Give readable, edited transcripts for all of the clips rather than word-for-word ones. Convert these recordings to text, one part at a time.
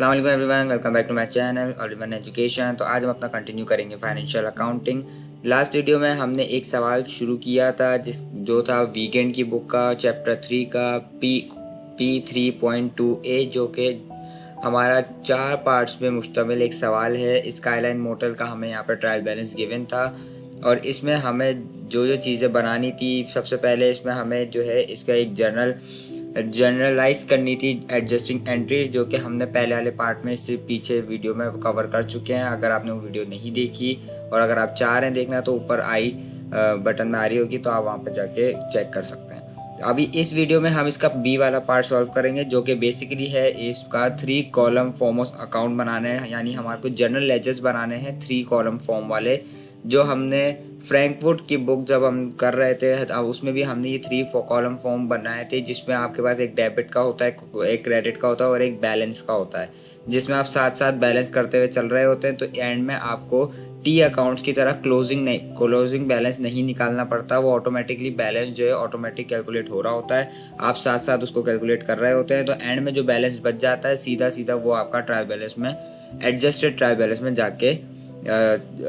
अस्सलाम वालेकुम everyone, welcome back to my channel all in one education. तो आज हम अपना कंटिन्यू करेंगे फाइनेंशियल अकाउंटिंग। लास्ट वीडियो में हमने एक सवाल शुरू किया था जो था वीकेंड की बुक का चैप्टर 3 का पी 3.2a, जो कि हमारा 4 पार्ट्स में मुश्तमिल एक सवाल है। स्काईलाइन मोटल का हमें यहाँ पर ट्रायल बैलेंस गिवन था और इसमें हमें जो चीज़ें बनानी थी, सबसे पहले इसमें हमें जो है इसका एक जनरलाइज करनी थी एडजस्टिंग एंट्रीज, जो कि हमने पहले वाले पार्ट में इससे पीछे वीडियो में कवर कर चुके हैं। अगर आपने वो वीडियो नहीं देखी और अगर आप चाह रहे हैं देखना तो ऊपर आई बटन में आ रही होगी, तो आप वहाँ पर जाके चेक कर सकते हैं। तो अभी इस वीडियो में हम इसका बी वाला पार्ट सॉल्व करेंगे, जो कि बेसिकली है इसका 3 कॉलम फॉर्म ऑफ अकाउंट बनाने हैं, यानी हमारे को जनरल लेजर्स बनाने हैं 3 कॉलम फॉर्म वाले, जो हमने फ्रैंकफर्ट की बुक जब हम कर रहे थे अब उसमें भी हमने ये 3 कॉलम फॉर्म बनाए थे, जिसमें आपके पास एक डेबिट का होता है, एक क्रेडिट का होता है और एक बैलेंस का होता है, जिसमें आप साथ साथ बैलेंस करते हुए चल रहे होते हैं। तो एंड में आपको टी अकाउंट्स की तरह क्लोजिंग बैलेंस नहीं निकालना पड़ता, वो ऑटोमेटिकली बैलेंस जो है ऑटोमेटिक कैलकुलेट हो रहा होता है, आप साथ साथ उसको कैलकुलेट कर रहे होते हैं। तो एंड में जो बैलेंस बच जाता है सीधा सीधा वो आपका ट्रायल बैलेंस में एडजस्टेड ट्रायल बैलेंस में जाके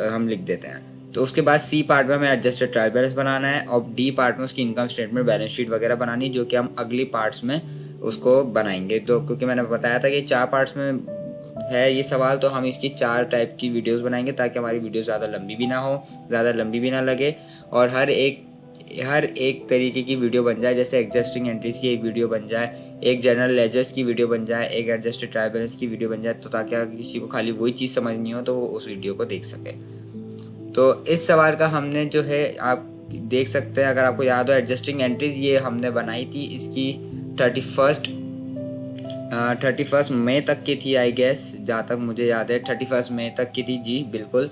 हम लिख देते हैं। तो उसके बाद सी पार्ट में हमें एडजस्टेड ट्रायल बैलेंस बनाना है और डी पार्ट में उसकी इनकम स्टेटमेंट, बैलेंस शीट वगैरह बनानी, जो कि हम अगली पार्ट्स में उसको बनाएंगे। तो क्योंकि मैंने बताया था कि 4 पार्ट्स में है ये सवाल, तो हम इसकी 4 टाइप की वीडियोस बनाएंगे ताकि हमारी वीडियो ज़्यादा लंबी भी ना हो, ज़्यादा लंबी भी ना लगे, और हर एक तरीके की वीडियो बन जाए। जैसे एडजस्टिंग एंट्रीज की एक वीडियो बन जाए, एक जनरल लेजर्स की वीडियो बन जाए, एक एडजस्टेड ट्रायल बैलेंस की वीडियो बन जाए, तो ताकि अगर किसी को खाली वही चीज़ समझनी हो तो वो उस वीडियो को देख सके। तो इस सवाल का हमने जो है आप देख सकते हैं, अगर आपको याद हो एडजस्टिंग एंट्रीज ये हमने बनाई थी, इसकी 31 मई तक की थी आई गेस, जहाँ तक मुझे याद है 31 मई तक की थी जी बिल्कुल।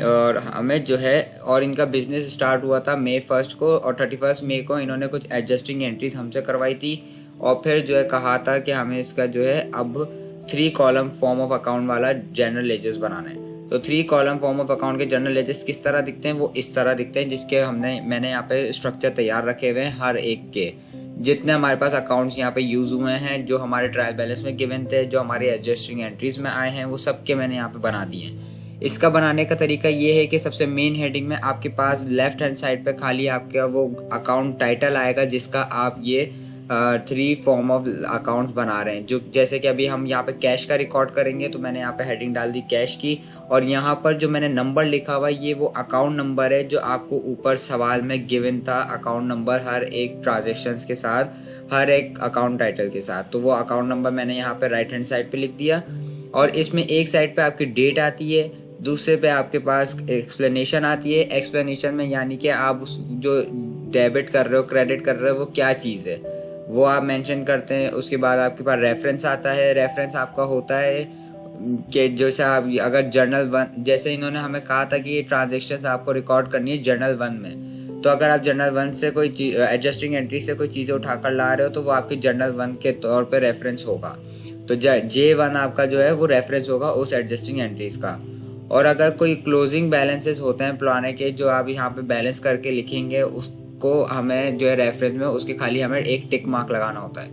और हमें जो है और इनका बिजनेस स्टार्ट हुआ था May 1 को, और 31 मई को इन्होंने कुछ एडजस्टिंग एंट्रीज हमसे करवाई थी और फिर जो है कहा था कि हमें इसका जो है अब 3 कॉलम फॉर्म ऑफ अकाउंट वाला जनरल लेजर्स बनाना है। तो 3 कॉलम फॉर्म ऑफ अकाउंट के जनरल लेजर्स किस तरह दिखते हैं, वो इस तरह दिखते हैं, जिसके मैंने यहाँ पे स्ट्रक्चर तैयार रखे हुए हैं। हर एक के जितने हमारे पास अकाउंट्स यहाँ पे यूज़ हुए हैं, जो हमारे ट्रायल बैलेंस में गिवन थे, जो हमारे एडजस्टिंग एंट्रीज में आए हैं, वो सब के मैंने यहाँ पे बना दिए हैं। इसका बनाने का तरीका ये है कि सबसे मेन हेडिंग में आपके पास लेफ्ट हैंड साइड पे खाली आपका वो अकाउंट टाइटल आएगा, जिसका आप ये 3 फॉर्म ऑफ अकाउंट्स बना रहे हैं। जो जैसे कि अभी हम यहाँ पे कैश का रिकॉर्ड करेंगे, तो मैंने यहाँ पे हेडिंग डाल दी कैश की, और यहाँ पर जो मैंने नंबर लिखा हुआ ये वो अकाउंट नंबर है जो आपको ऊपर सवाल में गिवन था, अकाउंट नंबर हर एक ट्रांजेक्शन्स के साथ, हर एक अकाउंट टाइटल के साथ। तो वो अकाउंट नंबर मैंने यहाँ पे राइट हैंड साइड पे लिख दिया, और इसमें एक साइड पे आपकी डेट आती है, दूसरे पे आपके पास एक्सप्लेनेशन आती है। एक्सप्लेनेशन में यानी कि आप उस जो डेबिट कर रहे हो, क्रेडिट कर रहे हो, वो क्या चीज़ है वो आप मेंशन करते हैं। उसके बाद आपके पास रेफरेंस आता है। रेफरेंस आपका होता है कि जैसे आप अगर जर्नल 1, जैसे इन्होंने हमें कहा था कि ये ट्रांजेक्शन्स आपको रिकॉर्ड करनी है जर्नल 1 में, तो अगर आप जर्नल 1 से कोई एडजस्टिंग एंट्री से कोई चीज़ें उठाकर ला रहे हो तो वो आपकी जर्नल 1 के तौर पे रेफरेंस होगा। तो J1 आपका जो है वो रेफरेंस होगा उस एडजस्टिंग एंट्रीज का। और अगर कोई क्लोजिंग बैलेंसेस होते हैं पुराने के, जो आप यहाँ पे बैलेंस करके लिखेंगे, उसको हमें जो है रेफरेंस में उसके खाली हमें एक टिक मार्क लगाना होता है।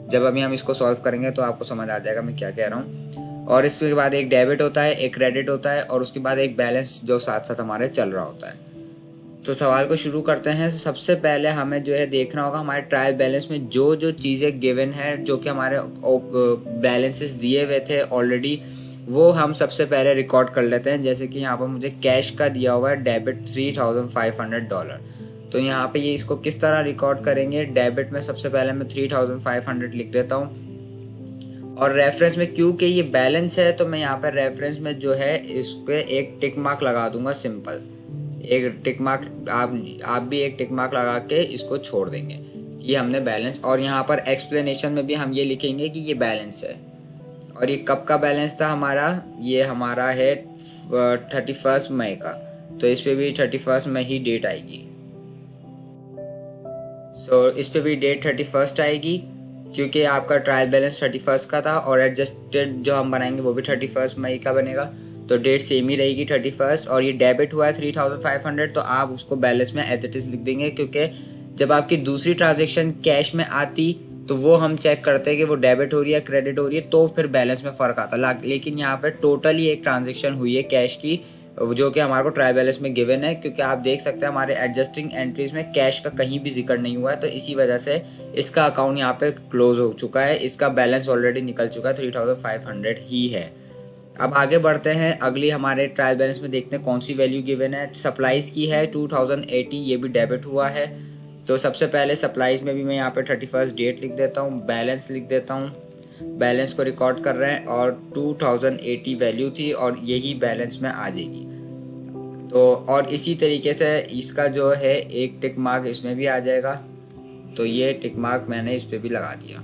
जब अभी हम इसको सॉल्व करेंगे तो आपको समझ आ जाएगा मैं क्या कह रहा हूँ। और इसके बाद एक डेबिट होता है, एक क्रेडिट होता है, और उसके बाद एक बैलेंस जो साथ साथ हमारे चल रहा होता है। तो सवाल को शुरू करते हैं। सबसे पहले हमें जो है देखना होगा हमारे ट्रायल बैलेंस में जो चीज़ें गिवन है, जो कि हमारे बैलेंसेस दिए हुए थे ऑलरेडी, वो हम सबसे पहले रिकॉर्ड कर लेते हैं। जैसे कि यहाँ पर मुझे कैश का दिया हुआ है डेबिट $3,500, तो यहाँ पे ये इसको किस तरह रिकॉर्ड करेंगे। डेबिट में सबसे पहले मैं 3,500 लिख देता हूँ, और रेफरेंस में क्योंकि ये बैलेंस है तो मैं यहाँ पर रेफरेंस में जो है इस पर एक टिक मार्क लगा दूंगा, सिंपल एक टिक मार्क। आप भी एक टिक मार्क लगा के इसको छोड़ देंगे, ये हमने बैलेंस। और यहाँ पर एक्सप्लेनेशन में भी हम ये लिखेंगे कि ये बैलेंस है। और ये कब का बैलेंस था हमारा, ये हमारा है 31 मई का, तो इस पे भी 31 मई ही डेट आएगी। इस पे भी डेट 31 आएगी, क्योंकि आपका ट्रायल बैलेंस 31 का था, और एडजस्टेड जो हम बनाएंगे वो भी 31 मई का बनेगा, तो डेट सेम ही रहेगी 31। और ये डेबिट हुआ है 3,500, तो आप उसको बैलेंस में एज इट इज लिख देंगे, क्योंकि जब आपकी दूसरी ट्रांजेक्शन कैश में आती तो वो हम चेक करते हैं कि वो डेबिट हो रही है क्रेडिट हो रही है, तो फिर बैलेंस में फ़र्क आता है। लेकिन यहाँ पे टोटली एक ट्रांजेक्शन हुई है कैश की, जो कि हमारे को ट्रायल बैलेंस में गिवन है, क्योंकि आप देख सकते हैं हमारे एडजस्टिंग एंट्रीज में कैश का कहीं भी जिक्र नहीं हुआ है। तो इसी वजह से इसका अकाउंट यहाँ पे क्लोज हो चुका है, इसका बैलेंस ऑलरेडी निकल चुका है, 3500 ही है। अब आगे बढ़ते हैं, अगली हमारे ट्रायल बैलेंस में देखते हैं कौन सी वैल्यू गिवन है। सप्लाईज की है 2080, ये भी डेबिट हुआ है। तो सबसे पहले सप्लाईज में भी मैं यहाँ पे 31 डेट लिख देता हूँ, बैलेंस लिख देता हूँ, बैलेंस को रिकॉर्ड कर रहे हैं और 2080 वैल्यू थी और यही बैलेंस में आ जाएगी। तो और इसी तरीके से इसका जो है एक टिक मार्क इसमें भी आ जाएगा, तो ये टिक मार्क मैंने इस पर भी लगा दिया।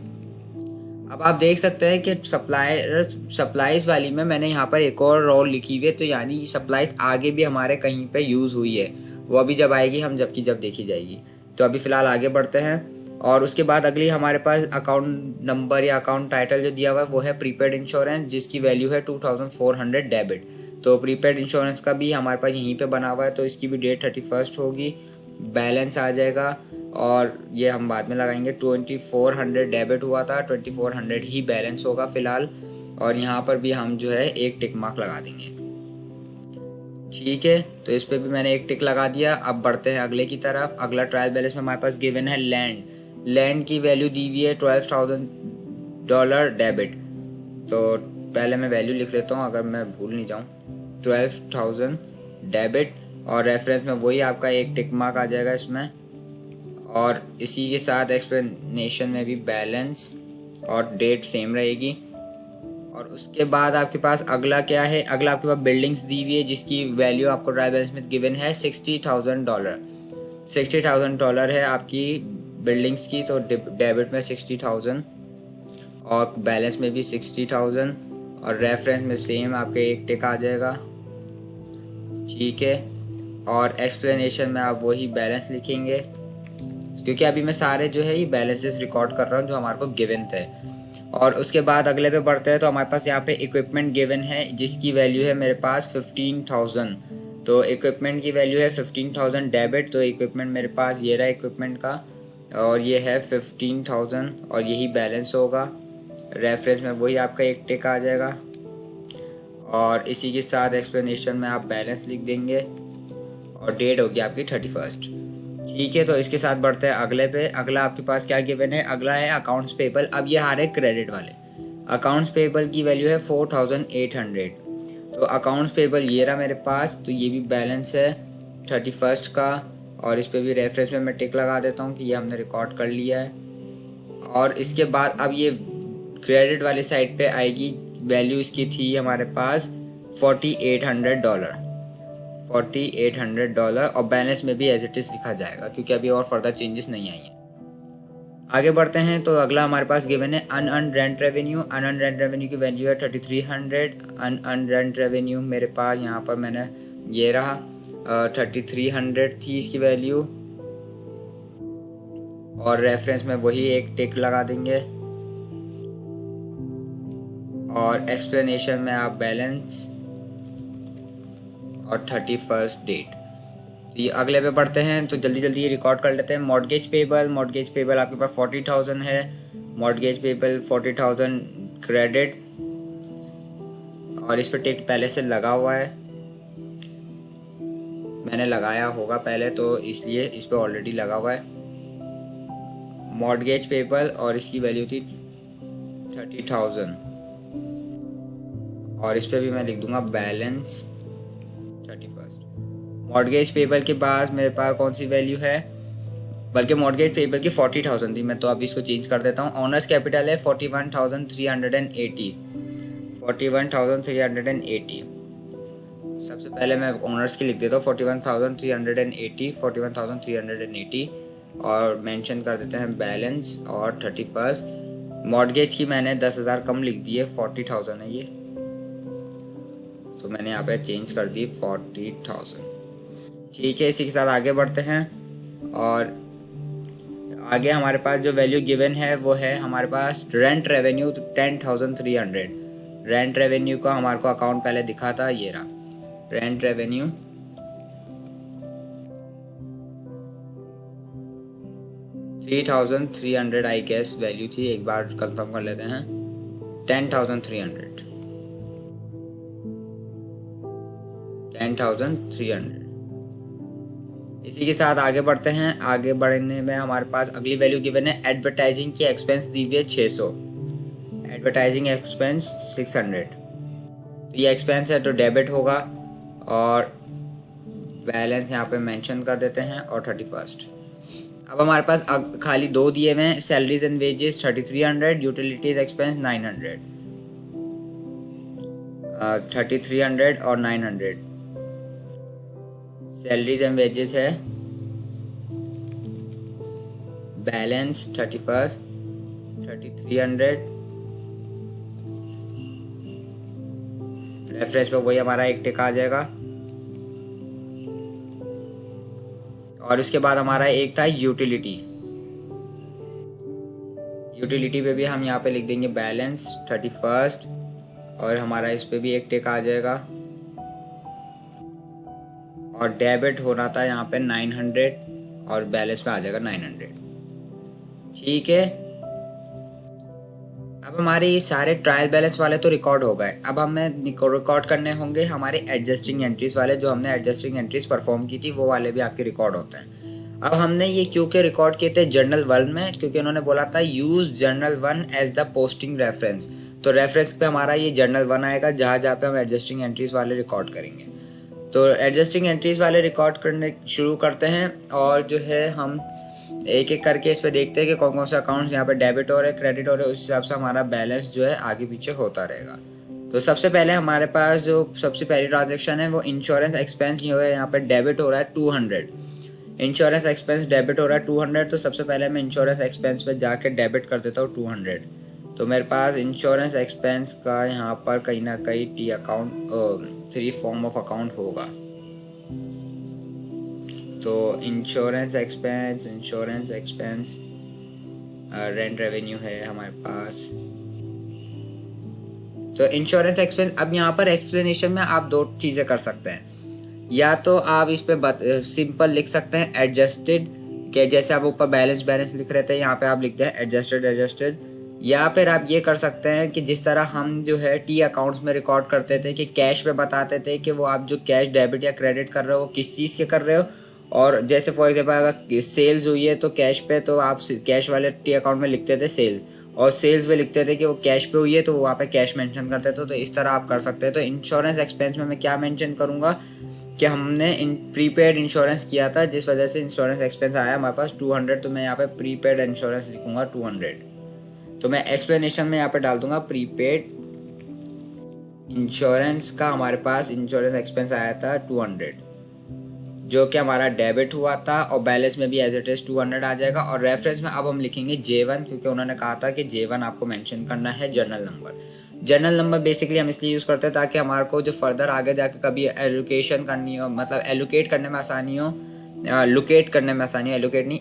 अब आप देख सकते हैं कि सप्लाईज वाली में मैंने यहाँ पर एक और रोल लिखी हुई है, तो यानी सप्लाईज आगे भी हमारे कहीं पे यूज़ हुई है, वो अभी जब आएगी हम जब देखी जाएगी। तो अभी फ़िलहाल आगे बढ़ते हैं और उसके बाद अगली हमारे पास अकाउंट नंबर या अकाउंट टाइटल जो दिया हुआ है वो है प्रीपेड इंश्योरेंस, जिसकी वैल्यू है 2400 डेबिट। तो प्रीपेड इंश्योरेंस का भी हमारे पास यहीं पे बना हुआ है, तो इसकी भी डेट 31 होगी, बैलेंस आ जाएगा और ये हम बाद में लगाएंगे। 2400 डेबिट हुआ था, 2400 ही बैलेंस होगा फ़िलहाल, और यहाँ पर भी हम जो है एक टिक मार्क लगा देंगे। ठीक है, तो इस पर भी मैंने एक टिक लगा दिया। अब बढ़ते हैं अगले की तरफ। अगला ट्रायल बैलेंस में हमारे पास गिवन है लैंड की वैल्यू दी हुई है $12,000 डेबिट। तो पहले मैं वैल्यू लिख लेता हूँ अगर मैं भूल नहीं जाऊँ, 12,000 डेबिट, और रेफरेंस में वही आपका एक टिक मार्क आ जाएगा इसमें, और इसी के साथ एक्सप्लेनेशन में भी बैलेंस और डेट सेम रहेगी। और उसके बाद आपके पास अगला क्या है, अगला आपके पास बिल्डिंग्स दी हुई है जिसकी वैल्यू आपको ट्रायल बैलेंस में गिवन है $60,000। $60,000 है आपकी बिल्डिंग्स की, तो डेबिट में 60,000 और बैलेंस में भी 60,000 और रेफरेंस में सेम आपके एक टिक आ जाएगा। ठीक है, और एक्सप्लेनेशन में आप वही बैलेंस लिखेंगे, क्योंकि अभी मैं सारे जो है ये बैलेंसेस रिकॉर्ड कर रहा हूँ जो हमारे को गिवन थे। और उसके बाद अगले पे बढ़ते हैं, तो हमारे पास यहाँ पे इक्विपमेंट गिवन है जिसकी वैल्यू है मेरे पास 15,000। तो इक्विपमेंट की वैल्यू है 15,000 डेबिट, तो इक्विपमेंट मेरे पास ये रहा इक्विपमेंट का, और ये है 15,000 और यही बैलेंस होगा। रेफरेंस में वही आपका एक टिक आ जाएगा और इसी के साथ एक्सप्लेनेशन में आप बैलेंस लिख देंगे और डेट होगी आपकी 31। ठीक है, तो इसके साथ बढ़ते हैं अगले पे। अगला आपके पास क्या गिवन है, अगला है अकाउंट्स पेबल। अब ये आ रहे क्रेडिट वाले। अकाउंट्स पेबल की वैल्यू है 4,800। तो अकाउंट्स पेबल ये रहा मेरे पास, तो ये भी बैलेंस है 31 का, और इस पर भी रेफरेंस में मैं टिक लगा देता हूँ कि ये हमने रिकॉर्ड कर लिया है। और इसके बाद अब ये क्रेडिट वाली साइड पे आएगी, वैल्यू इसकी थी हमारे पास $4,800, $4,800, और बैलेंस में भी एज इट इज़ लिखा जाएगा क्योंकि अभी और फर्दर चेंजेस नहीं आई हैं। आगे बढ़ते हैं, तो अगला हमारे पास गिवन है unearned rent revenue. Unearned rent revenue की वैल्यू है 3,300। अनअर्न्ड रेंट रेवेन्यू मेरे पास यहाँ पर मैंने ये रहा 3,300 थी इसकी वैल्यू, और रेफरेंस में वही एक टिक लगा देंगे और एक्सप्लेनेशन में आप बैलेंस और 31 डेट। तो ये अगले पे पढ़ते हैं, तो जल्दी जल्दी ये रिकॉर्ड कर लेते हैं। मॉर्गेज पेबल आपके पास 40,000 है, मॉर्गेज पेबल 40,000 क्रेडिट, और इस पर टिक पहले से लगा हुआ है, मैंने लगाया होगा पहले तो इसलिए इस पर ऑलरेडी लगा हुआ है मॉर्गेज पेबल, और इसकी वैल्यू थी 30,000, और इस पर भी मैं लिख दूंगा बैलेंस 31। मॉर्गेज पेबल के बाद मेरे पास कौन सी वैल्यू है, बल्कि मॉर्गेज पेबल की 40,000 थी, मैं तो अभी इसको चेंज कर देता हूँ। ऑनर्स कैपिटल है 41,380, 41,380। सबसे पहले मैं ऑनर्स की लिख देता हूँ 41,380, 41,380, और मेंशन कर देते हैं बैलेंस और 31। मॉर्गेज की मैंने 10,000 कम लिख दी है, 40,000 है ये, तो मैंने यहाँ पे चेंज कर दी 40,000। ठीक है, इसी के साथ आगे बढ़ते हैं, और आगे हमारे पास जो वैल्यू गिवन है वो है हमारे पास रेंट रेवेन्यू 10,300। रेंट रेवेन्यू का हमारे को अकाउंट पहले दिखा था, ये रहा rent revenue. 3,300 I guess value थी, एक बार कंफर्म कर लेते हैं। 10,300। 10,300। इसी के साथ आगे बढ़ते हैं। आगे बढ़ने में हमारे पास अगली वैल्यू गिवन है, एडवर्टाइजिंग की एक्सपेंस दी हुई है 600, एडवर्टाइजिंग एक्सपेंस 600। तो ये एक्सपेंस है तो डेबिट होगा, और बैलेंस यहाँ पे मेंशन कर देते हैं, और 31st। अब हमारे पास खाली दो दिए हुए हैं, salaries and wages 3300, utilities expense 900। 3300 और 900 सैलरीज एंड वेजेस है, बैलेंस 31st 3300, रेफरेंस पे वही हमारा एक टिक आ जाएगा। और उसके बाद हमारा एक था यूटिलिटी, यूटिलिटी पे भी हम यहाँ पे लिख देंगे बैलेंस 31st, और हमारा इस पे भी एक टिक आ जाएगा, और डेबिट होना था यहाँ पे 900, और बैलेंस में आ जाएगा 900। ठीक है, अब हमारे ये सारे ट्रायल बैलेंस वाले तो रिकॉर्ड हो गए। अब हमें रिकॉर्ड करने होंगे हमारे एडजस्टिंग एंट्रीज वाले, जो हमने एडजस्टिंग एंट्रीज परफॉर्म की थी वो वाले भी आपके रिकॉर्ड होते हैं। अब हमने ये क्योंकि रिकॉर्ड किए थे जर्नल 1 में, क्योंकि उन्होंने बोला था use journal 1 as the posting reference. तो रेफरेंस पे हमारा ये जर्नल 1 आएगा, जहाँ पे हम एडजस्टिंग एंट्रीज वाले रिकॉर्ड करेंगे। तो एडजस्टिंग एंट्रीज वाले रिकॉर्ड करने शुरू करते हैं, और जो है हम एक एक करके इस पे देखते हैं कि कौन कौन से अकाउंट्स यहाँ पे डेबिट हो रहे हैं, क्रेडिट हो रहे हैं, उस हिसाब से हमारा बैलेंस जो है आगे पीछे होता रहेगा। तो सबसे पहले हमारे पास जो सबसे पहली ट्रांजेक्शन है वो इंश्योरेंस एक्सपेंस यहाँ पे डेबिट हो रहा है 200। इंश्योरेंस एक्सपेंस डेबिट हो रहा है 200। तो सबसे पहले मैं इंश्योरेंस एक्सपेंस पे जाके डेबिट कर देता हूँ 200। तो मेरे पास इंश्योरेंस एक्सपेंस का यहाँ पर कहीं ना कहीं T account 3 form of account होगा। तो इंश्योरेंस एक्सपेंस रेंट रेवेन्यू है हमारे पास। तो इंश्योरेंस एक्सपेंस, अब यहाँ पर एक्सप्लेनेशन में आप दो चीज़ें कर सकते हैं, या तो आप इस पे सिंपल लिख सकते हैं एडजस्टेड, के जैसे आप ऊपर बैलेंस लिख रहे थे यहाँ पे आप लिखते हैं एडजस्टेड, या फिर आप ये कर सकते हैं कि जिस तरह हम जो है टी अकाउंट्स में रिकॉर्ड करते थे कि कैश पे बताते थे कि वो आप जो कैश डेबिट या क्रेडिट कर रहे हो वो किस चीज़ के कर रहे हो। और जैसे फॉर एग्जाम्पल अगर सेल्स हुई है तो कैश पे, तो आप कैश वाले टी अकाउंट में लिखते थे सेल्स, और सेल्स में लिखते थे कि वो कैश पे हुई है तो वहाँ पे कैश मेंशन करते थे। तो इस तरह आप कर सकते हैं। तो इंश्योरेंस एक्सपेंस में मैं क्या मेंशन करूँगा कि हमने प्रीपेड इंश्योरेंस किया था, जिस वजह से इंश्योरेंस एक्सपेंस आया हमारे पास 200। तो मैं यहाँ पे प्रीपेड इंश्योरेंस लिखूँगा 200। तो मैं एक्सप्लेनेशन में यहाँ पे डाल दूंगा प्रीपेड इंश्योरेंस का हमारे पास इंश्योरेंस एक्सपेंस आया था 200, जो कि हमारा डेबिट हुआ था, और बैलेंस में भी एज इट इज 200 आ जाएगा। और रेफरेंस में अब हम लिखेंगे J1, क्योंकि उन्होंने कहा था कि J1 आपको मेंशन करना है journal number. Journal number basically हम इसलिए यूज़ करते हैं ताकि हमारे को जो फर्दर आगे जाके कभी एलोकेशन करनी हो, मतलब एलोकेट करने में आसानी हो, लोकेट करने में आसानी हो,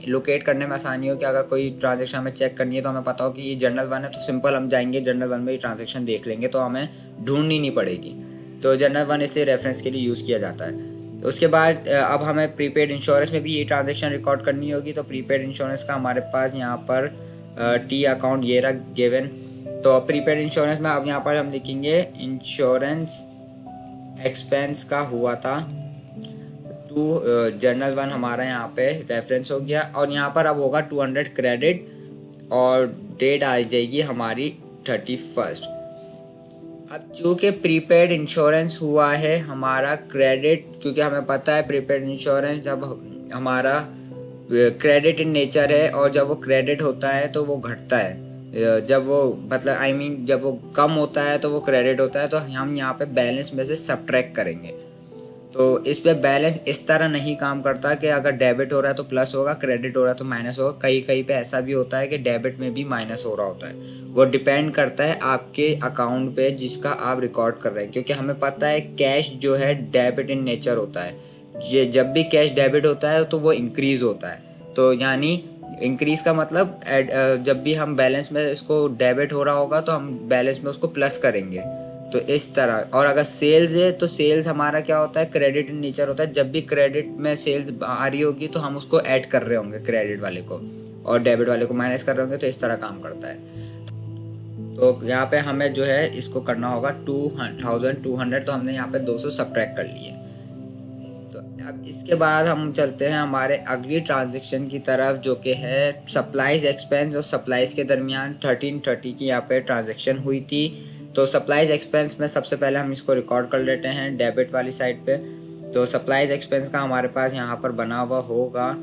लोकेट करने में आसानी हो, कि अगर कोई ट्रांजेक्शन हमें चेक करनी है तो हमें पता हो कि ये जर्नल 1 है, तो सिंपल हम जाएंगे जर्नल 1 में ही ट्रांजेक्शन देख लेंगे, तो हमें ढूंढनी नहीं पड़ेगी। तो जर्नल 1 इसलिए रेफरेंस के लिए यूज़ किया जाता है। तो उसके बाद अब हमें प्रीपेड इंश्योरेंस में भी ये ट्रांजेक्शन रिकॉर्ड करनी होगी। तो प्रीपेड इंश्योरेंस का हमारे पास यहाँ पर टी अकाउंट ये रहा गिवन। तो प्रीपेड इंश्योरेंस में अब यहाँ पर हम लिखेंगे इंश्योरेंस एक्सपेंस का हुआ था जर्नल 1 हमारा यहाँ पे रेफरेंस हो गया, और यहाँ पर अब होगा 200 क्रेडिट, और डेट आ जाएगी हमारी 31st। अब चूँकि प्रीपेड इंश्योरेंस हुआ है हमारा क्रेडिट, क्योंकि हमें पता है प्रीपेड इंश्योरेंस जब हमारा क्रेडिट इन नेचर है, और जब वो क्रेडिट होता है तो वो घटता है, जब वो मतलब जब वो कम होता है तो वो क्रेडिट होता है। तो हम यहाँ पे बैलेंस में से सब्ट्रैक्ट करेंगे। तो इस पे बैलेंस इस तरह नहीं काम करता कि अगर डेबिट हो रहा है तो प्लस होगा, क्रेडिट हो रहा है तो माइनस होगा। कहीं पे ऐसा भी होता है कि डेबिट में भी माइनस हो रहा होता है। वो डिपेंड करता है आपके अकाउंट पे जिसका आप रिकॉर्ड कर रहे हैं, क्योंकि हमें पता है कैश जो है डेबिट इन नेचर होता है। ये जब भी कैश डेबिट होता है तो वो इंक्रीज़ होता है। तो यानी इंक्रीज़ का मतलब जब भी हम बैलेंस में इसको डेबिट हो रहा होगा तो हम बैलेंस में उसको प्लस करेंगे। तो इस तरह। और अगर सेल्स है तो सेल्स हमारा क्या होता है, क्रेडिट इन नेचर होता है। जब भी क्रेडिट में सेल्स आ रही होगी तो हम उसको ऐड कर रहे होंगे क्रेडिट वाले को, और डेबिट वाले को माइनस कर रहे होंगे, तो इस तरह काम करता है। तो यहाँ पे हमें जो है इसको करना होगा 2200, तो हमने यहाँ पे 200 सब्ट्रैक्ट कर लिए। तो अब इसके बाद हम चलते हैं हमारे अगली ट्रांजेक्शन की तरफ, जो कि है सप्लाईज एक्सपेंस और सप्लाईज के दरमियान 1330 की यहाँ पे ट्रांजेक्शन हुई थी। तो सप्लाईज एक्सपेंस में सबसे पहले हम इसको रिकॉर्ड कर लेते हैं डेबिट वाली साइड पे। तो सप्लाईज एक्सपेंस का हमारे पास यहाँ पर बना हुआ होगा,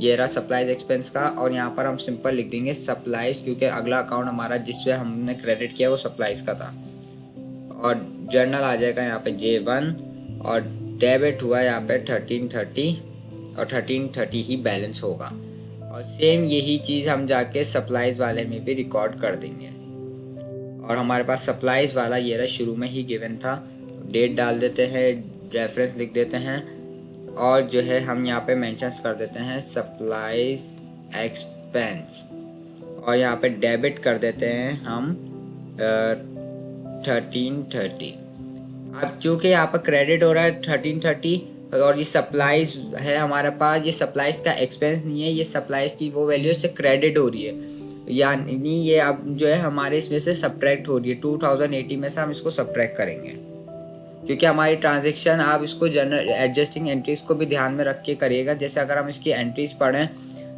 ये रहा सप्लाईज एक्सपेंस का, और यहाँ पर हम सिंपल लिख देंगे सप्लाईज, क्योंकि अगला अकाउंट हमारा जिससे हमने क्रेडिट किया वो सप्लाईज का था। और जर्नल आ जाएगा यहाँ पे J1, और डेबिट हुआ यहाँ पे 1330, और 1330 ही बैलेंस होगा। और सेम यही चीज़ हम जाके सप्लाईज वाले में भी रिकॉर्ड कर देंगे। और हमारे पास सप्लाईज वाला ये रहा, शुरू में ही गिवन था। डेट डाल देते हैं, रेफरेंस लिख देते हैं, और जो है हम यहाँ पे मेंशंस कर देते हैं सप्लाईज एक्सपेंस, और यहाँ पे डेबिट कर देते हैं हम 1330। अब चूँकि यहाँ पर क्रेडिट हो रहा है 1330, और ये सप्लाईज है हमारे पास, ये सप्लाईज का एक्सपेंस नहीं है, ये सप्लाईज की वो वैल्यू से क्रेडिट हो रही है, यानी ये अब जो है हमारे इसमें से सब्ट्रैक्ट हो रही है। 2080 में से हम इसको सब्ट्रैक्ट करेंगे, क्योंकि हमारी ट्रांजेक्शन, आप इसको जनरल एडजस्टिंग एंट्रीज को भी ध्यान में रख के करिएगा। जैसे अगर हम इसकी एंट्रीज पढ़ें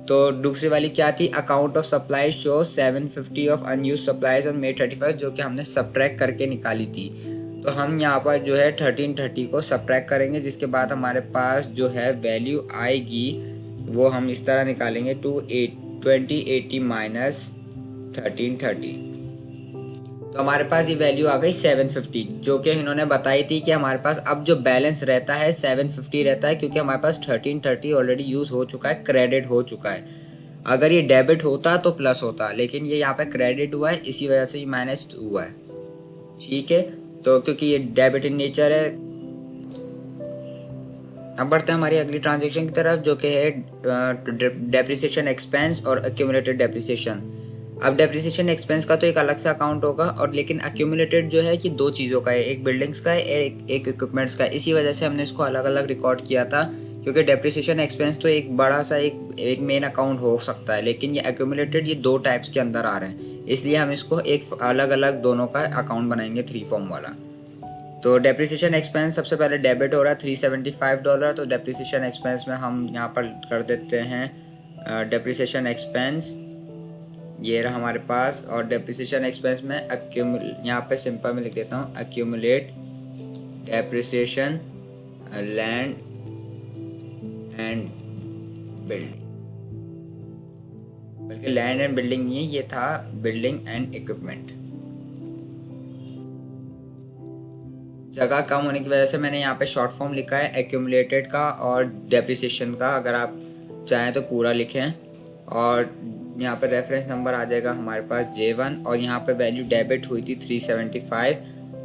तो दूसरी वाली क्या थी, account of supply show 750 of unused supplies on May 31, जो कि हमने सब्ट्रैक्ट करके निकाली थी। तो हम यहाँ पर जो है 1330 को सब्ट्रैक्ट करेंगे, जिसके बाद हमारे पास जो है वैल्यू आएगी वो हम इस तरह निकालेंगे 2080 माइनस 1330। तो हमारे पास ये वैल्यू आ गई 750, जो कि इन्होंने बताई थी कि हमारे पास अब जो बैलेंस रहता है 750 रहता है, क्योंकि हमारे पास 1330 ऑलरेडी यूज़ हो चुका है, क्रेडिट हो चुका है। अगर ये डेबिट होता तो प्लस होता, लेकिन ये यहाँ पे क्रेडिट हुआ है, इसी वजह से ये माइनस हुआ है। ठीक है, तो क्योंकि ये डेबिट इन नेचर है। अब बढ़ते हैं हमारी अगली ट्रांजेक्शन की तरफ, जो कि है डेप्रिसिएशन एक्सपेंस और एक्यूमुलेटेड डेप्रिसिएशन। अब डेप्रिसिएशन एक्सपेंस का तो एक अलग सा अकाउंट होगा, और लेकिन एक्यूमुलेटेड जो है कि दो चीज़ों का है, एक बिल्डिंग्स का है, एक इक्विपमेंट्स का है। इसी वजह से हमने इसको अलग अलग रिकॉर्ड किया था, क्योंकि डेप्रिसिएशन एक्सपेंस तो एक बड़ा सा एक मेन अकाउंट हो सकता है, लेकिन ये एक्यूमुलेटेड ये दो टाइप्स के अंदर आ रहे हैं, इसलिए हम इसको एक अलग अलग दोनों का अकाउंट बनाएंगे 3 फॉर्म वाला। तो डेप्रिसिएशन एक्सपेंस सबसे पहले डेबिट हो रहा है $375, तो डेप्रिसिएशन एक्सपेंस में हम यहाँ पर कर देते हैं डेप्रिसिएशन एक्सपेंस, ये रहा हमारे पास। और डेप्रिसिएशन एक्सपेंस में यहाँ पे सिंपल में लिख देता हूँ accumulate depreciation land and building, बल्कि लैंड एंड बिल्डिंग नहीं है, ये था बिल्डिंग एंड इक्विपमेंट। जगह कम होने की वजह से मैंने यहाँ पे शॉर्ट फॉर्म लिखा है एक्यूमुलेटेड का और डेप्रिसिएशन का, अगर आप चाहें तो पूरा लिखें। और यहाँ पे रेफरेंस नंबर आ जाएगा हमारे पास J1, और यहाँ पे वैल्यू डेबिट हुई थी 375।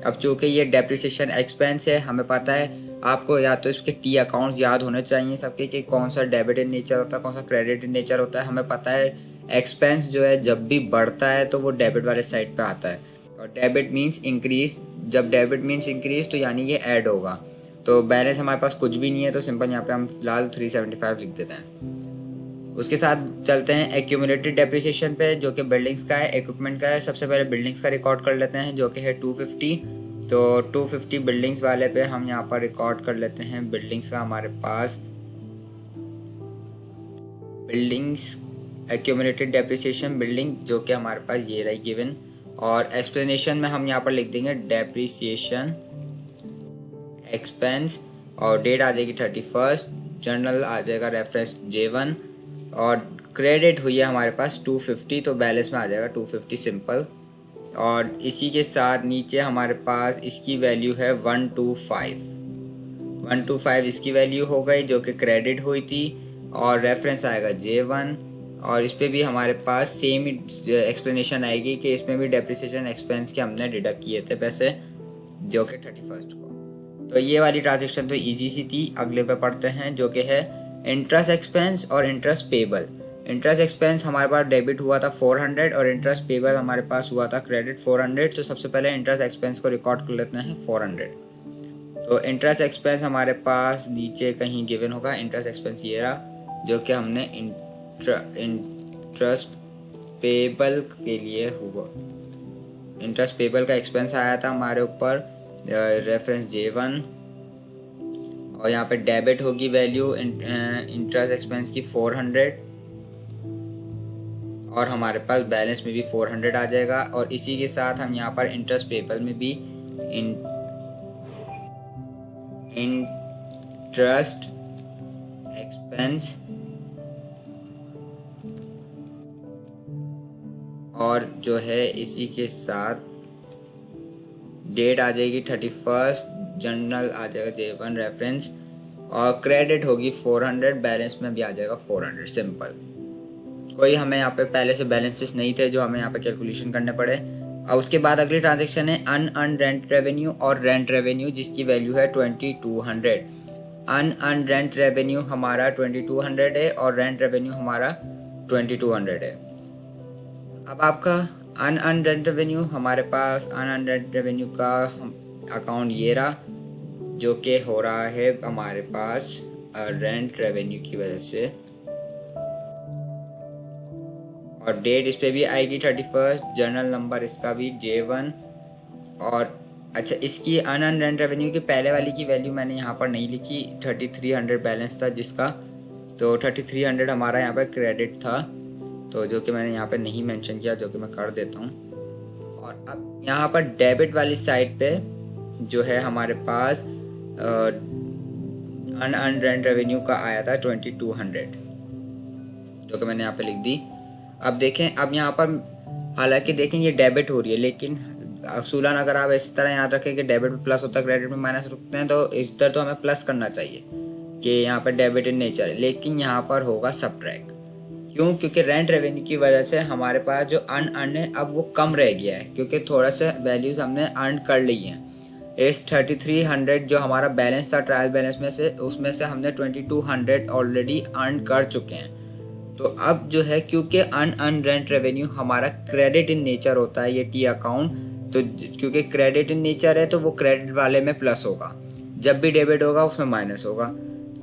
अब चूँकि ये डेप्रिसिएशन एक्सपेंस है, हमें पता है, आपको या तो इसके T अकाउंट्स याद होने चाहिए सबके कि कौन सा डेबिट इन नेचर होता है, कौन सा क्रेडिट इन नेचर होता है। हमें पता है एक्सपेंस जो है जब भी बढ़ता है तो वो डेबिट वाले साइड पे आता है, और डेबिट मीन्स इंक्रीज, जब डेबिट मीन्स इंक्रीज तो यानी ये ऐड होगा। तो बैलेंस हमारे पास कुछ भी नहीं है, तो सिंपल यहाँ पे हम फिलहाल 375 लिख देते हैं। उसके साथ चलते हैं एक्यूमुलेटेड डेप्रिसिएशन पे, जो कि बिल्डिंग्स का है, इक्विपमेंट का है। सबसे पहले बिल्डिंग्स का रिकॉर्ड कर लेते हैं, जो कि है 250। तो 250 बिल्डिंग्स वाले पे हम यहाँ पर रिकॉर्ड कर लेते हैं बिल्डिंग्स का। हमारे पास बिल्डिंग्स एक्यूमुलेटेड डेप्रिसिएशन बिल्डिंग, जो कि हमारे पास ये रही गिवन। और एक्सप्लेनेशन में हम यहाँ पर लिख देंगे डेप्रिसिएशन एक्सपेंस, और डेट आ जाएगी 31, जर्नल आ जाएगा रेफरेंस J1, और क्रेडिट हुई है हमारे पास 250, तो बैलेंस में आ जाएगा 250 सिंपल। और इसी के साथ नीचे हमारे पास इसकी वैल्यू है 125 इसकी वैल्यू हो गई, जो कि क्रेडिट हुई थी, और रेफरेंस आएगा J1। और इस पर भी हमारे पास सेम ही एक्सप्लेनेशन आएगी कि इसमें भी डेप्रिसिएशन एक्सपेंस के हमने डिडक्ट किए थे पैसे, जो कि 31 को। तो ये वाली ट्रांजेक्शन तो ईजी सी थी। अगले पे पढ़ते हैं, जो कि है इंटरेस्ट एक्सपेंस और इंटरेस्ट पेबल। इंटरेस्ट एक्सपेंस हमारे पास डेबिट हुआ था 400 और इंटरेस्ट पेबल हमारे पास हुआ था क्रेडिट 400। तो सबसे पहले इंटरेस्ट एक्सपेंस को रिकॉर्ड कर लेते हैं 400। तो इंटरेस्ट एक्सपेंस हमारे पास नीचे कहीं गिवन होगा। इंटरेस्ट एक्सपेंस ये रहा जो कि हमने इंटरेस्ट पेबल के लिए हुआ। इंटरेस्ट पेबल का एक्सपेंस आया था हमारे ऊपर रेफरेंस J1 और यहाँ पे डेबिट होगी वैल्यू इंटरेस्ट एक्सपेंस की 400 और हमारे पास बैलेंस में भी 400 आ जाएगा। और इसी के साथ हम यहाँ पर इंटरेस्ट पेबल में भी इंटरेस्ट एक्सपेंस और जो है इसी के साथ डेट आ जाएगी 31, जनरल आ जाएगा J1 रेफरेंस और क्रेडिट होगी 400, बैलेंस में भी आ जाएगा 400। सिंपल, कोई हमें यहाँ पे पहले से बैलेंसेस नहीं थे जो हमें यहाँ पे कैलकुलेशन करने पड़े। और उसके बाद अगली ट्रांजेक्शन है अन रेंट रेवेन्यू और रेंट रेवेन्यू जिसकी वैल्यू है 2200। अन रेंट रेवेन्यू हमारा 2200 है और रेंट रेवेन्यू हमारा 2200 है। अब आपका अन रेंट रेवेन्यू हमारे पास अन रेंट रेवेन्यू का अकाउंट ये रहा जो कि हो रहा है हमारे पास रेंट रेवेन्यू की वजह से और डेट इस पे भी आएगी 31, जर्नल नंबर इसका भी J1। और अच्छा, इसकी अन रेंट रेवेन्यू की पहले वाली की वैल्यू मैंने यहाँ पर नहीं लिखी, 3300 बैलेंस था जिसका, तो 3300 हमारा यहाँ पर क्रेडिट था, तो जो कि मैंने यहाँ पे नहीं मेंशन किया, जो कि मैं कर देता हूँ। और अब यहाँ पर डेबिट वाली साइड पे जो है हमारे पास अन रेंट रेवेन्यू का आया था 2200, जो कि मैंने यहाँ पे लिख दी। अब देखें, अब यहाँ पर हालांकि देखें ये डेबिट हो रही है, लेकिन असूलन अगर आप इसी तरह याद रखें कि डेबिट में प्लस होता है क्रेडिट में माइनस रखते हैं, तो इस तरह तो हमें प्लस करना चाहिए कि यहाँ पर डेबिट इन नेचर है, लेकिन यहाँ पर होगा सबट्रैक्ट। क्यों? क्योंकि रेंट रेवेन्यू की वजह से हमारे पास जो अन है अब वो कम रह गया है, क्योंकि थोड़ा सा वैल्यूज हमने अर्न कर ली हैं। इस 3300 जो हमारा बैलेंस था ट्रायल बैलेंस में से, उसमें से हमने 2200 ऑलरेडी अर्न कर चुके हैं। तो अब जो है, क्योंकि अन रेंट रेवेन्यू हमारा क्रेडिट इन नेचर होता है ये टी अकाउंट, तो क्योंकि क्रेडिट इन नेचर है तो वो क्रेडिट वाले में प्लस होगा, जब भी डेबिट होगा उसमें माइनस होगा।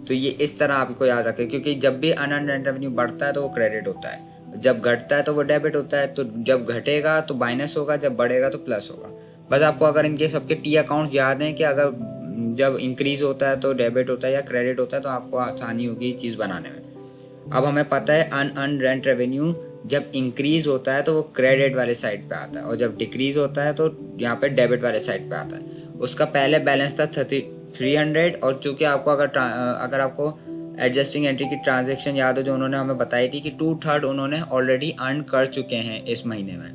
तो ये इस तरह आपको याद रखें, क्योंकि जब भी अन रेंट रेवेन्यू बढ़ता है तो वो क्रेडिट होता है, जब घटता है तो वो डेबिट होता है। तो जब घटेगा तो माइनस होगा, जब बढ़ेगा तो प्लस होगा। बस आपको अगर इनके सबके टी अकाउंट याद हैं कि अगर जब इंक्रीज होता है तो डेबिट होता है या क्रेडिट होता है, तो आपको आसानी होगी चीज़ बनाने में। अब हमें पता है अन रेंट रेवेन्यू जब इंक्रीज होता है तो वो क्रेडिट वाले साइड पे आता है, और जब डिक्रीज होता है तो यहाँ पे डेबिट वाले साइड पे आता है। उसका पहले बैलेंस था 300, और चूँकि आपको अगर आपको एडजस्टिंग एंट्री की ट्रांजैक्शन याद हो जो उन्होंने हमें बताई थी कि 2/3 उन्होंने ऑलरेडी अर्न कर चुके हैं इस महीने में,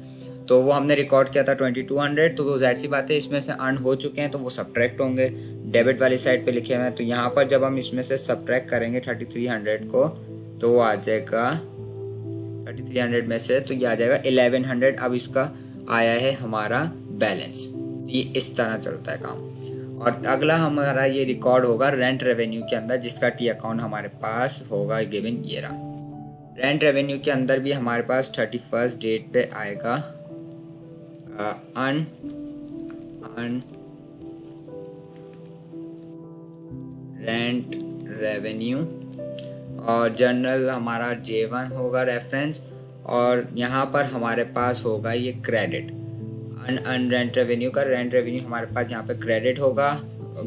तो वो हमने रिकॉर्ड किया था 2200। तो वो जाहिर सी बात है इसमें से अर्न हो चुके हैं तो वो सब्ट्रैक्ट होंगे, डेबिट वाली साइड पे लिखे हुए हैं। तो यहाँ पर जब हम इसमें से सब्ट्रैक्ट करेंगे 3300 को, तो वो आ जाएगा 3300 में से, तो ये आ जाएगा 1100। अब इसका आया है हमारा बैलेंस। ये इस तरह चलता है काम। और अगला हमारा ये रिकॉर्ड होगा रेंट रेवेन्यू के अंदर, जिसका टी अकाउंट हमारे पास होगा गिवन ये रहा। रेंट रेवेन्यू के अंदर भी हमारे पास 31 डेट पे आएगा अन रेंट रेवेन्यू, और जर्नल हमारा J1 होगा रेफरेंस, और यहाँ पर हमारे पास होगा ये क्रेडिट अन रेंट रेवेन्यू का। रेंट रेवेन्यू हमारे पास यहाँ पे क्रेडिट होगा,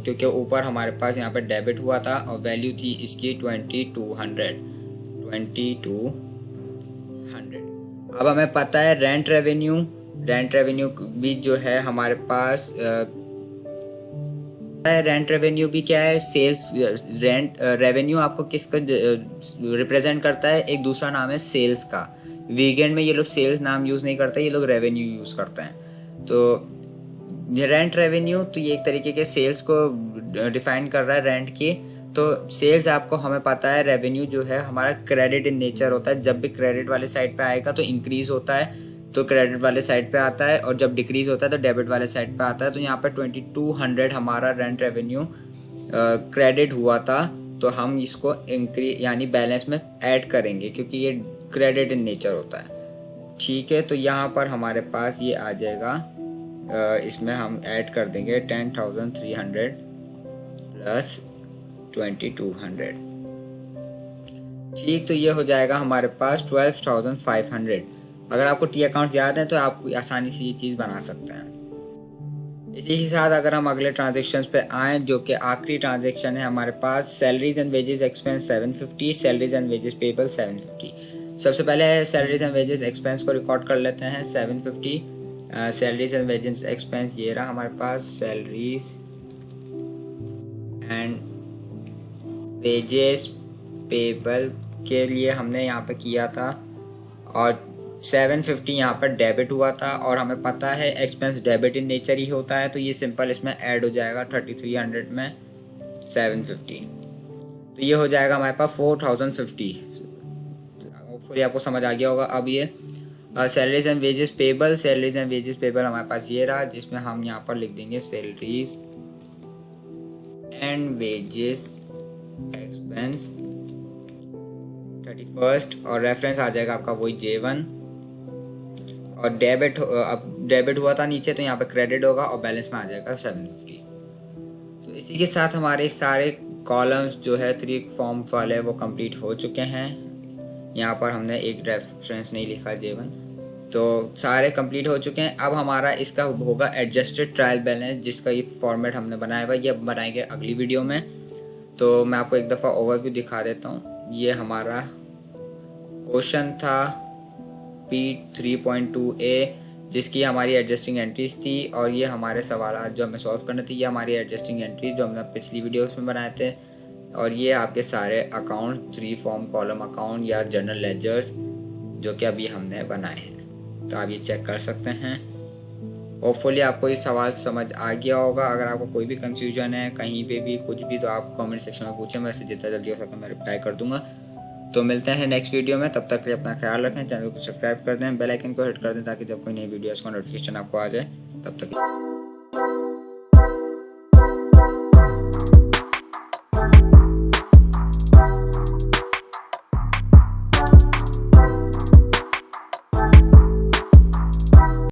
क्योंकि ऊपर हमारे पास यहाँ पे डेबिट हुआ था और वैल्यू थी इसकी 2200। अब हमें पता है रेंट रेवेन्यू भी जो है हमारे पास रेंट रेवेन्यू भी क्या है, सेल्स रेंट रेवेन्यू आपको किसका रिप्रेजेंट करता है, एक दूसरा नाम है सेल्स का। वीकेंड में ये लोग सेल्स नाम यूज़ नहीं करते, ये लोग रेवेन्यू यूज़ करते हैं। तो ये रेंट रेवेन्यू तो ये एक तरीके के सेल्स को डिफाइन कर रहा है रेंट की। तो सेल्स आपको हमें पता है रेवेन्यू जो है हमारा क्रेडिट इन नेचर होता है, जब भी क्रेडिट वाले साइड पे आएगा तो इंक्रीज होता है तो क्रेडिट वाले साइड पे आता है, और जब डिक्रीज होता है तो डेबिट वाले साइड पे आता है। तो यहाँ पर 2200 हमारा रेंट रेवेन्यू क्रेडिट हुआ था, तो हम इसको इंक्रीज यानी बैलेंस में ऐड करेंगे, क्योंकि ये क्रेडिट इन नेचर होता है। ठीक है, तो यहाँ पर हमारे पास ये आ जाएगा, इसमें हम ऐड कर देंगे 10,300 प्लस 2,200। ठीक, तो ये हो जाएगा हमारे पास 12,500। अगर आपको टी अकाउंट्स याद हैं तो आप आसानी से ये चीज़ बना सकते हैं। इसी के साथ अगर हम अगले ट्रांजेक्शन्स पे आएँ, जो कि आखिरी ट्रांजेक्शन है हमारे पास, salaries and wages expense 750, salaries and wages payable 750। सबसे पहले सैलरीज एंड वेजेस एक्सपेंस को रिकॉर्ड कर लेते हैं 750। सैलरीज एंड वेजेस एक्सपेंस ये रहा हमारे पास, सैलरीज एंड वेजेस पेबल के लिए हमने यहाँ पे किया था और 750 यहाँ पर डेबिट हुआ था, और हमें पता है एक्सपेंस डेबिट इन नेचर ही होता है, तो ये सिंपल इसमें ऐड हो जाएगा 3300 में 750। तो ये हो जाएगा हमारे पास 4050। होपफुली आपको समझ आ गया होगा। अब ये salaries and wages payable, salaries and wages payable हमारे पास ये रहा, जिसमें हम यहाँ पर लिख देंगे सैलरीज एंड वेजेस एक्सपेंस 31, और रेफरेंस आ जाएगा आपका वही J1, और डेबिट अब डेबिट हुआ था नीचे, तो यहाँ पे क्रेडिट होगा और बैलेंस में आ जाएगा 750। तो इसी के साथ हमारे सारे कॉलम्स जो है 3 फॉर्म वाले वो कंप्लीट हो चुके हैं। यहाँ पर हमने एक रेफरेंस नहीं लिखा J1, तो सारे कंप्लीट हो चुके हैं। अब हमारा इसका होगा एडजस्टेड ट्रायल बैलेंस, जिसका ये फॉर्मेट हमने बनाया हुआ है, ये बनाएंगे अगली वीडियो में। तो मैं आपको एक दफ़ा ओवरव्यू दिखा देता हूँ। ये हमारा क्वेश्चन था P3.2a, जिसकी हमारी एडजस्टिंग एंट्रीज थी, और ये हमारे सवाल जो हमें सॉल्व करने थे, ये हमारी एडजस्टिंग एंट्रीज जो हमने पिछली वीडियोस में बनाए थे। और ये आपके सारे अकाउंट 3 फॉर्म कॉलम अकाउंट या जर्नल लेजर्स जो कि अभी हमने बनाए हैं, तो आप ये चेक कर सकते हैं। होपफुली आपको ये सवाल समझ आ गया होगा। अगर आपको कोई भी कंफ्यूजन है कहीं पे भी कुछ भी, तो आप कमेंट सेक्शन में पूछें, मैं इसे जितना जल्दी हो सके मैं रिप्लाई कर दूंगा। तो मिलते हैं नेक्स्ट वीडियो में, तब तक के लिए अपना ख्याल रखें, चैनल को सब्सक्राइब कर दें, बेल आइकन को हिट कर दें ताकि जब कोई नई वीडियोस का नोटिफिकेशन आपको आ जाए। तब तक